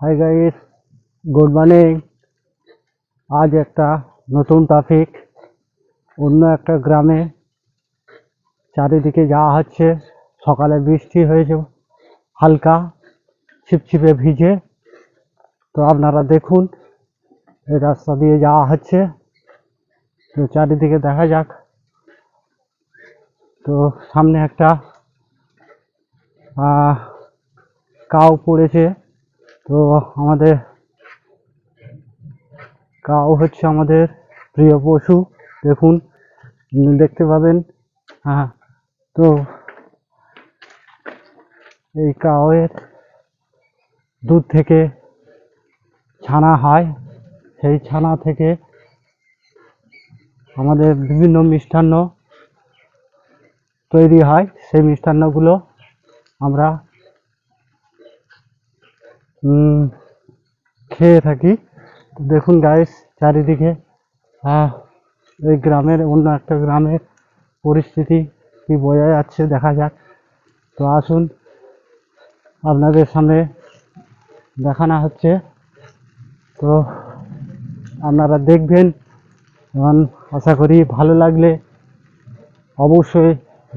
Hi guys, good morning. আজ একটা নতুন টপিক, অন্য একটা গ্রামে চারিদিকে যাওয়া হচ্ছে। সকালে বৃষ্টি হয়েছে, হালকা ছিপছিপে ভিজে। তো আপনারা দেখুন, এই রাস্তা দিয়ে যাওয়া হচ্ছে। তো চারিদিকে দেখা যাক। তো সামনে একটা কাউ পড়েছে। তো আমাদের কাউ হচ্ছে আমাদের প্রিয় পশু। দেখুন, দেখতে পাবেন। হ্যাঁ, তো এই কাউয়ের দুধ থেকে ছানা হয়। সেই ছানা থেকে আমাদের বিভিন্ন মিষ্টান্ন তৈরি হয়। সেই মিষ্টান্নগুলো আমরা খেয়ে থাকি। দেখুন গাইস, চারিদিকে এই গ্রামের অন্য একটা গ্রামের পরিস্থিতি কি বোঝা যাচ্ছে, দেখা যাক। তো আসুন, আপনাদের সামনে দেখানো হচ্ছে। তো আপনারা দেখবেন এবং আশা করি ভালো লাগলে অবশ্যই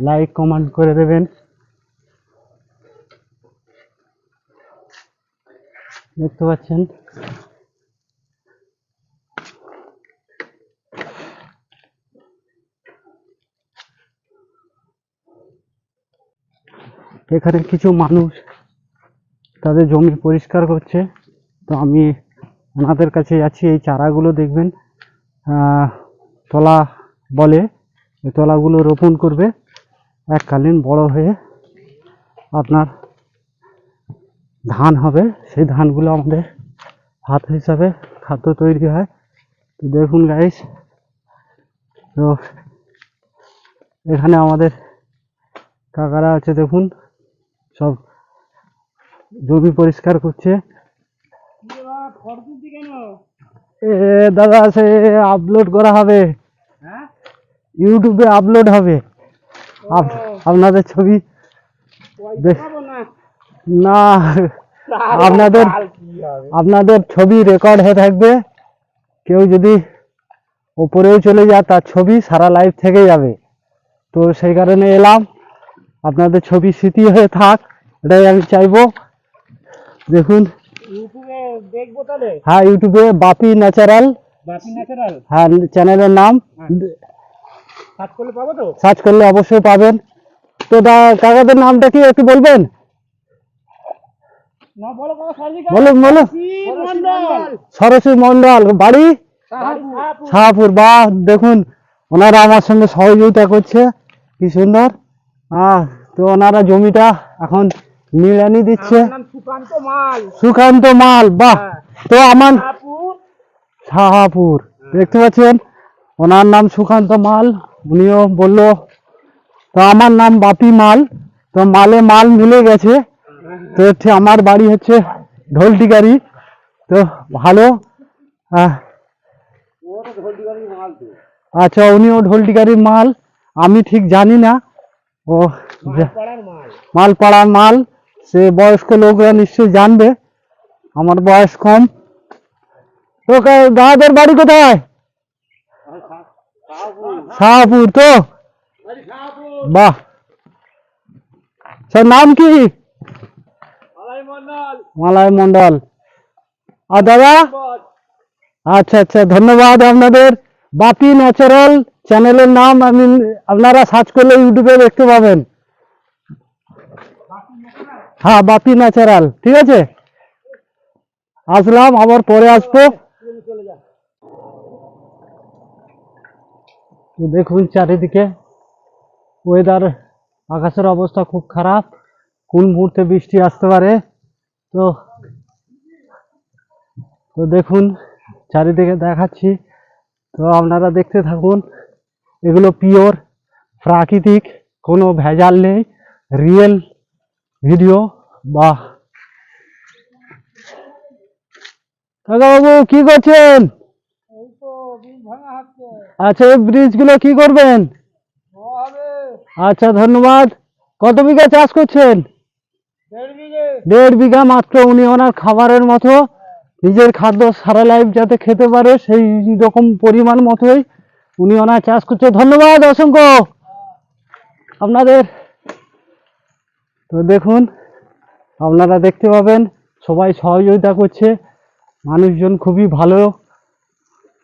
লাইক কমেন্ট করে দেবেন। দেখতে পাচ্ছেন এখানে কিছু মানুষ তাদের জমি পরিষ্কার করছে। তো আমি ওনাদের কাছে যাচ্ছি। এই চারাগুলো দেখবেন তলা বলে, এই তলাগুলো রোপণ করবে। এককালীন বড় হয়ে আপনার ধান হবে। সেই ধানগুলো আমাদের ভাত হিসাবে খাদ্য তৈরি হয়। তো দেখুন গাইস, তো এখানে আমাদের কাকারা আছে, দেখুন সব জমি পরিষ্কার করছে। দাদা, সে আপলোড করা হবে, ইউটিউবে আপলোড হবে। আপনাদের ছবি না, আপনাদের ছবি রেকর্ড হয়ে থাকবে। কেউ যদি ওপরেও চলে যায়, তার ছবি সারা লাইভ থেকে যাবে। তো সেই কারণে এলাম, আপনাদের ছবি স্মৃতি হয়ে থাক, এটাই আমি চাইবো। দেখুন, হ্যাঁ, ইউটিউবে বাপি ন্যাচারাল, হ্যাঁ চ্যানেলের নাম। সার্চ করলে অবশ্যই পাবেন। তো কাকাদের নামটা কি একটু বলবেন? বলুন বলুন। সরস্বতী মন্ডল, বাড়ি শাহপুর। বা দেখুন, ওনারা আমার সঙ্গে সহযোগিতা করছে, কি সুন্দর। তো ওনারা জমিটা এখন নিড়ানি দিচ্ছে। সুকান্ত মাল, বাহ। তো আমার শাহপুর, দেখতে পাচ্ছেন ওনার নাম সুকান্ত মাল, উনিও বললো। তো আমার নাম বাপি মাল। তো মালে মাল মিলে গেছে। তো হচ্ছে আমার বাড়ি হচ্ছে ঢোলটিকারি। তো ভালো। আচ্ছা, উনিও ঢোলটিকারির মাল, আমি ঠিক জানি না। ও মালপাড়ার মাল, সে বয়স্ক লোকরা নিশ্চয়ই জানবে, আমার বয়স কম। তো দাদাদের বাড়ি কোথায়? শাহপুর। তো বাহ, স্যার নাম কি? মালাই মন্ডল। আর দাদা? আচ্ছা আচ্ছা, ধন্যবাদ আপনাদের। বাপি ন্যাচারাল চ্যানেলের নাম, আমি আপনারা সার্চ করলে ইউটিউবে দেখতে পাবেন। হ্যাঁ, বাপি ন্যাচারাল। ঠিক আছে, আসলাম, আবার পরে আসবো। তো দেখুন চারিদিকে ওয়েদার, আকাশের অবস্থা খুব খারাপ, কোন মুহূর্তে বৃষ্টি আসতে পারে। তো তো দেখুন, চারিদিকে দেখাচ্ছি। তো আপনারা দেখতে থাকুন। এগুলো পিওর প্রাকৃতিক, কোনো ভেজাল নেই, রিয়েল ভিডিও। বাহ, কাকাবাবু কি করছেন? আচ্ছা, এই ব্রিজগুলো কি করবেন? আচ্ছা, ধন্যবাদ। কত বিঘা চাষ করছেন? 1.5 বিঘা মাত্র। উনি ওনার খাবারের মতো নিজের খাদ্য সারা লাইফ যাতে খেতে পারে সেই রকম পরিমাণ মতোই উনি ওনার চাষ করছে। ধন্যবাদ অসংখ্য আপনাদের। তো দেখুন, আপনারা দেখতে পাবেন সবাই সহযোগিতা করছে, মানুষজন খুবই ভালো।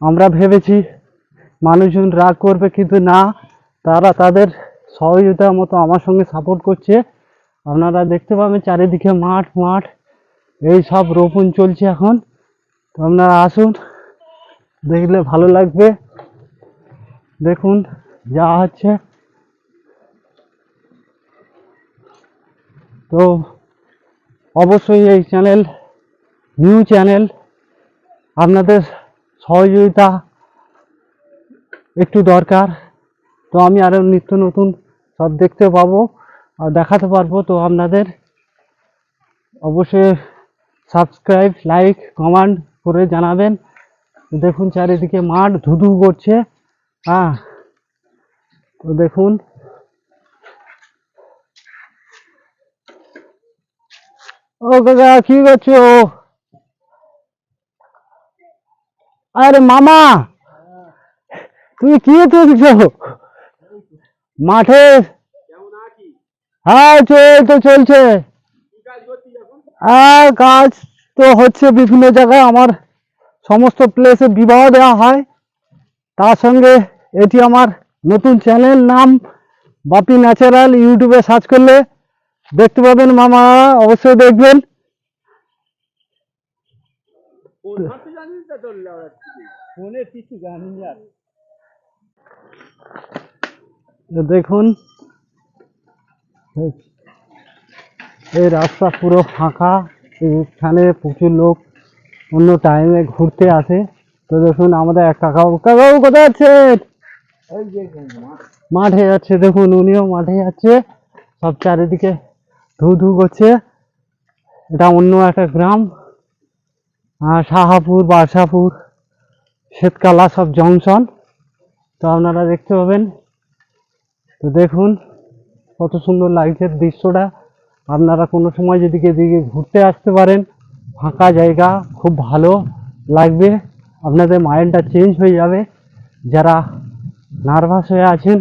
আমরা ভেবেছি মানুষজন রাগ করবে, কিন্তু না, তারা তাদের সহযোগিতার মতো আমার সঙ্গে সাপোর্ট করছে। আপনারা দেখতে পাবেন চারিদিকে মাঠ মাঠ, এই সব রোপণ চলছে এখন। তো আপনারা আসুন, দেখলে ভালো লাগবে। দেখুন যা হচ্ছে। তো অবশ্যই এই চ্যানেল নিউ চ্যানেল, আপনাদের সহযোগিতা একটু দরকার। তো আমি আরও নিত্য নতুন সব দেখতে পাবো আর দেখাতে পারবো। তো আপনাদের অবশ্যই সাবস্ক্রাইব, লাইক, কমেন্ট করে জানাবেন। দেখুন চারিদিকে মাঠ ধুধু করছে। হ্যাঁ, তো দেখুন ও কাকা কি করছো? আরে মামা, তুমি কি তুলছো মাঠে? হ্যাঁ তো চলছে। আর কাজ তো হচ্ছে বিভিন্ন জায়গায়, আমার সমস্ত প্লেসে বিবাহ দেওয়া হয়। তার সঙ্গে এটি আমার নতুন চ্যানেল, নাম বাপি ন্যাচারাল। ইউটিউবে সার্চ করলে দেখতে পাবেন মামা, অবশ্যই দেখবেন। দেখুন এই রাস্তা পুরো ফাঁকা, এখানে প্রচুর লোক অন্য টাইমে ঘুরতে আসে। তো দেখুন আমাদের এক কাকাও কোথায় আছেন? মাঠে যাচ্ছে। দেখুন উনিও মাঠে যাচ্ছে, সব চারিদিকে ধু ধু করছে। এটা অন্য একটা গ্রাম, শাহাপুর, বাদশাপুর, শ্বেতকালা সব জংশন। তো আপনারা দেখতে পাবেন। তো দেখুন কত সুন্দর লাগছে দৃশ্যটা। আপনারা কোনো সময় যদি এদিকে ঘুরতে আসতে পারেন, ফাঁকা জায়গা, খুব ভালো লাগবে। আপনাদের মাইন্ডটা চেঞ্জ হয়ে যাবে। যারা নার্ভাস হয়ে আছেন,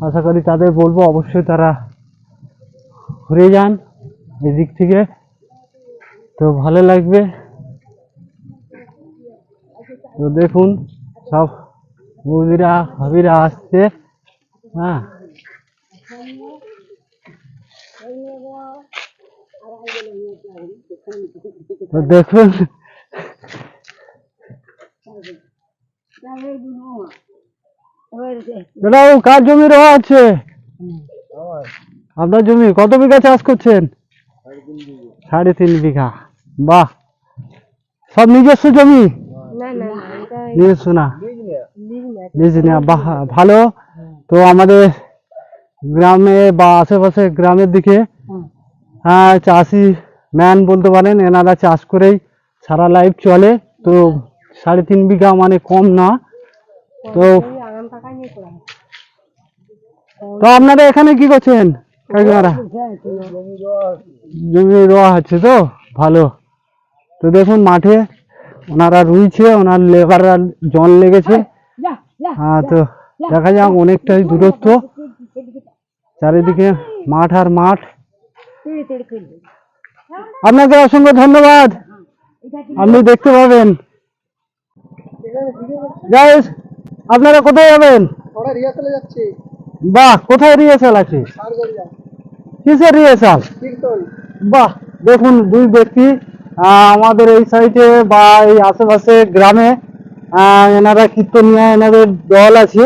আশা করি তাদের বলবো অবশ্যই তারা ঘুরে যান এদিক থেকে, তো ভালো লাগবে। তো দেখুন সব বৌদিরা ভাবিরা আসছে। হ্যাঁ, তো দেখুন দাদা কার জমি রোয়া আছে? আপনার জমি কত বিঘা চাষ করছেন? 3.5 বিঘা। বাহ, সব নিজস্ব জমি? নিজস্ব না, লিজ নেওয়া। বাহ, ভালো। তো আমাদের গ্রামে বা আশেপাশে গ্রামের দিকে চাষি ম্যান বলতে পারেন, এনারা চাষ করেই সারা লাইফ চলে। তো 3.5 বিঘা মানে কম না। তো তো আপনারা এখানে কি করছেন কাকিমারা? জমি রোয়া হচ্ছে, তো ভালো। তো দেখুন মাঠে ওনারা রুইছে, ওনার লেবাররা জল লেগেছে। তো দেখা যাক, অনেকটাই দূরত্ব, চারিদিকে মাঠ আর মাঠ। আপনাকে অসংখ্য ধন্যবাদ। আপনি দেখতে পাবেন। গাইস, আপনারা কোথায় যাবেন? বাহ, কোথায় রিহার্সাল আছে? কিসের রিহার্সাল? বাহ, দেখুন দুই ব্যক্তি আমাদের এই সাইডে বা এই আশেপাশে গ্রামে এনারা কীর্তনিয়া, এনাদের দল আছে।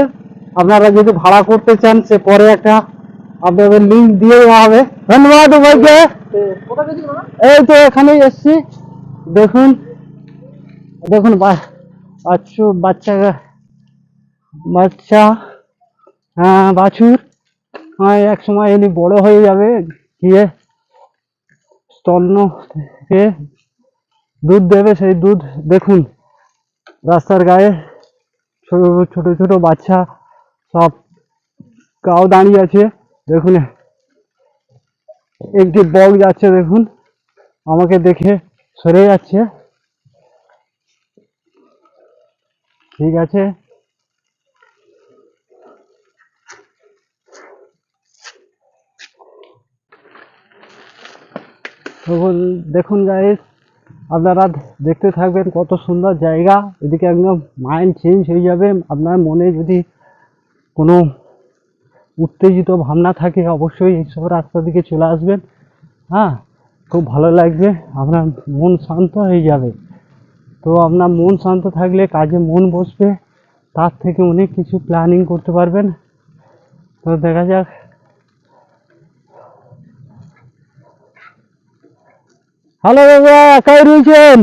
আপনারা যদি ভাড়া করতে চান, সে পরে একটা আপনাদের লিঙ্ক দিয়ে দেওয়া হবে। ধন্যবাদ ভাইকে। এই তো এখানেই এসছি। দেখুন দেখুন বাচ্চা বাচ্চা বাছুর, এক সময় এলি বড় হয়ে যাবে, গিয়ে স্তন্য থেকে দুধ দেবে। সেই দুধ দেখুন রাস্তার গায়ে ছোট ছোট ছোট বাচ্চা সব গাও দাঁড়িয়ে আছে। দেখুন একটি বক যাচ্ছে, দেখুন আমাকে দেখে সরে যাচ্ছে। ঠিক আছে, দেখুন দেখুন গাইস, আপনারা দেখতে থাকবেন কত সুন্দর জায়গা। এদিকে একদম মাইন্ড চেঞ্জ হয়ে যাবে। আপনার মনে যদি কোনো উত্তেজিত ভাবনা থাকে অবশ্যই এইসব রাস্তা দিকে চলে আসবেন। হ্যাঁ, খুব ভালো লাগবে, আপনার মন শান্ত হয়ে যাবে। তো আপনার মন শান্ত থাকলে কাজে মন বসবে, তার থেকে অনেক কিছু প্ল্যানিং করতে পারবেন। তো দেখা যাক। হ্যালো দাদা, একাই রয়েছেন?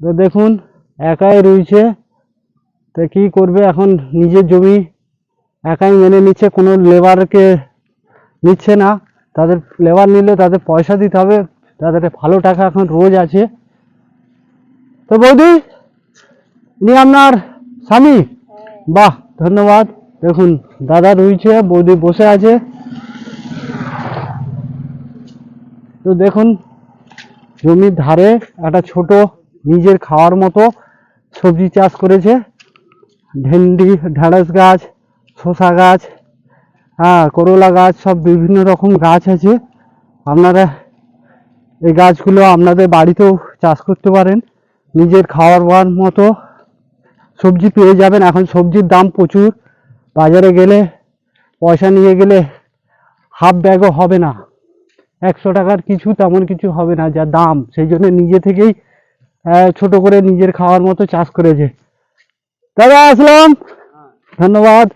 তো দেখুন একাই রয়েছে, তো কি করবে এখন, নিজের জমি একাই মেনে নিচ্ছে, কোনো লেবারকে নিচ্ছে না। তাদের লেবার নিলে তাদের পয়সা দিতে হবে, তাদের ভালো টাকা এখন রোজ আছে। তো বৌদি, ইনি আপনার স্বামী? বাহ, ধন্যবাদ। দেখুন দাদা রয়েছে, বৌদি বসে আছে। তো দেখুন জমির ধারে একটা ছোট নিজের খাওয়ার মতো সবজি চাষ করেছে। ভেন্ডি, ঢেঁড়স গাছ, শসা গাছ, হ্যাঁ করলা গাছ, সব বিভিন্ন রকম গাছ আছে। আপনারা এই গাছগুলো আপনাদের বাড়িতেও চাষ করতে পারেন, নিজের খাওয়ার মতো সবজি পেয়ে যাবেন। এখন সবজির দাম প্রচুর, বাজারে গেলে পয়সা নিয়ে গেলে হাফ ব্যাগও হবে না, 100 টাকার কিছু তেমন কিছু হবে না যা দাম। সেই জন্য নিজে থেকেই ছোট করে নিজের খাওয়ার মতো চাষ করেছে। দাদা আসলাম, ধন্যবাদ।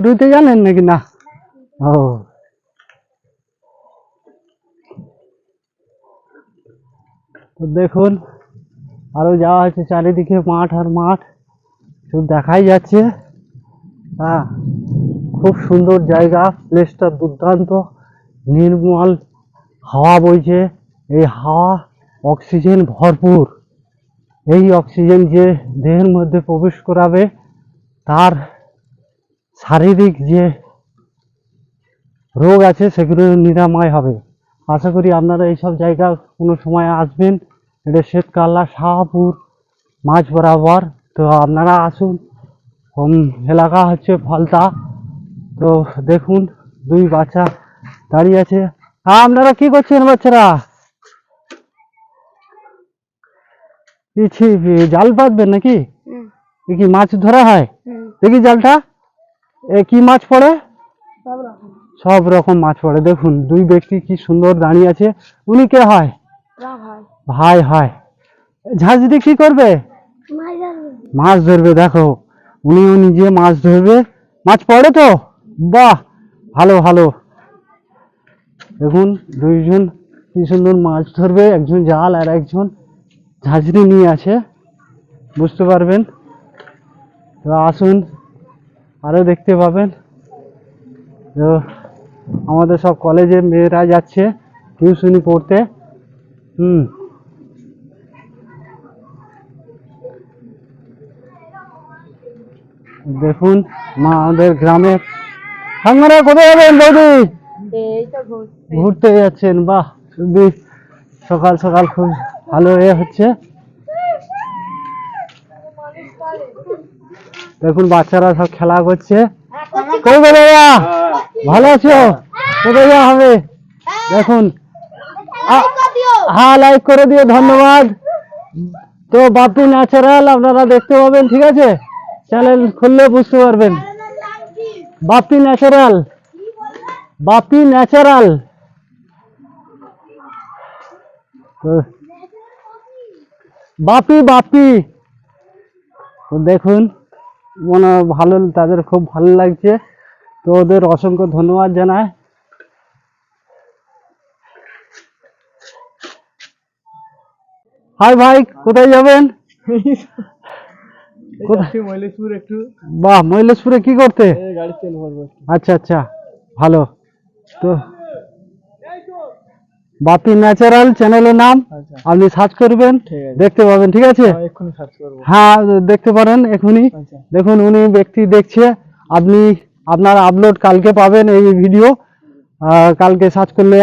রুইতে জানেন নাকি না? ও, তো দেখুন আরো যাওয়া আছে, চারিদিকে মাঠ আর মাঠ, শুধু দেখাই যাচ্ছে। হ্যাঁ, খুব সুন্দর জায়গা, প্লেসটা দুর্দান্ত, নির্মল হাওয়া বইছে। এই হাওয়া অক্সিজেন ভরপুর। এই অক্সিজেন যে দেহের মধ্যে প্রবেশ করাবে, তার শারীরিক যে রোগ আছে সেগুলো নিরাময় হবে। আশা করি আপনারা এইসব জায়গা কোনো সময় আসবেন। এটা শ্বেতকাল্লা শাহপুর মাঝ বরাবর। তো আপনারা আসুন, এলাকা হচ্ছে ফলতা। তো দেখুন দুই বাচ্চা দাঁড়িয়ে আছে। হ্যাঁ, আপনারা কি করছেন বাচ্চারা? জাল পাতবেন নাকি? এ কি মাছ ধরা হয়? দেখি জালটা, এ কি মাছ পড়ে? সব রকম মাছ পড়ে। দেখুন দুই ব্যক্তি কি সুন্দর দাঁড়িয়ে আছে। উনি কে হয়? ভাই হয়। ঝাঁজ দিয়ে কি করবে? মাছ ধরবে। দেখো উনিও নিজে মাছ ধরবে। মাছ পড়ে তো? বাহ, ভালো ভালো। দেখুন দুইজন কি সুন্দর মাছ ধরবে, একজন জাল আর একজন ঝাঁঝরি নিয়ে আছে, বুঝতে পারবেন। তো আসুন, আরো দেখতে পাবেন। তো আমাদের সব কলেজের মেয়েরা যাচ্ছে টিউশনি পড়তে। দেখুন আমাদের গ্রামের। আপনারা কোথায় যাবেন বৌদি? ঘুরতে যাচ্ছেন? বাহ, খুবই সকাল সকাল খুব ভালো হচ্ছে। দেখুন বাচ্চারা সব খেলা করছে। কই গো দাদা, ভালো আছো? কোথায় যাওয়া হবে? দেখুন, হ্যাঁ লাইক করে দিও, ধন্যবাদ। তো বাপি ন্যাচারাল আপনারা দেখতে পাবেন, ঠিক আছে? চ্যানেল খুললে বুঝতে পারবেন। বাপি ন্যাচারাল, বাপি ন্যাচারাল। বাপি বাপি। তো দেখুন মনে ভালো, তাদের খুব ভালো লাগছে। তো ওদের অসংখ্য ধন্যবাদ জানায়। হাই ভাই, কোথায় যাবেন? বাহ, মহিলেশপুরে কি করতে? আচ্ছা আচ্ছা, ভালো। তো বাপি ন্যাচারাল চ্যানেলের নাম, আপনি সার্চ করবেন, দেখতে পাবেন, ঠিক আছে? হ্যাঁ দেখতে পারেন এখনই। দেখুন উনি ব্যক্তি দেখছে, আপনি আপনার আপলোড কালকে পাবেন এই ভিডিও, কালকে সার্চ করলে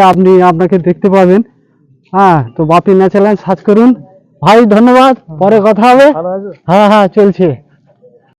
আপনাকে দেখতে পাবেন। হ্যাঁ, তো বাপি ন্যাচারাল সার্চ করুন। ভাই ধন্যবাদ, পরে কথা হবে। হ্যাঁ হ্যাঁ চলছে।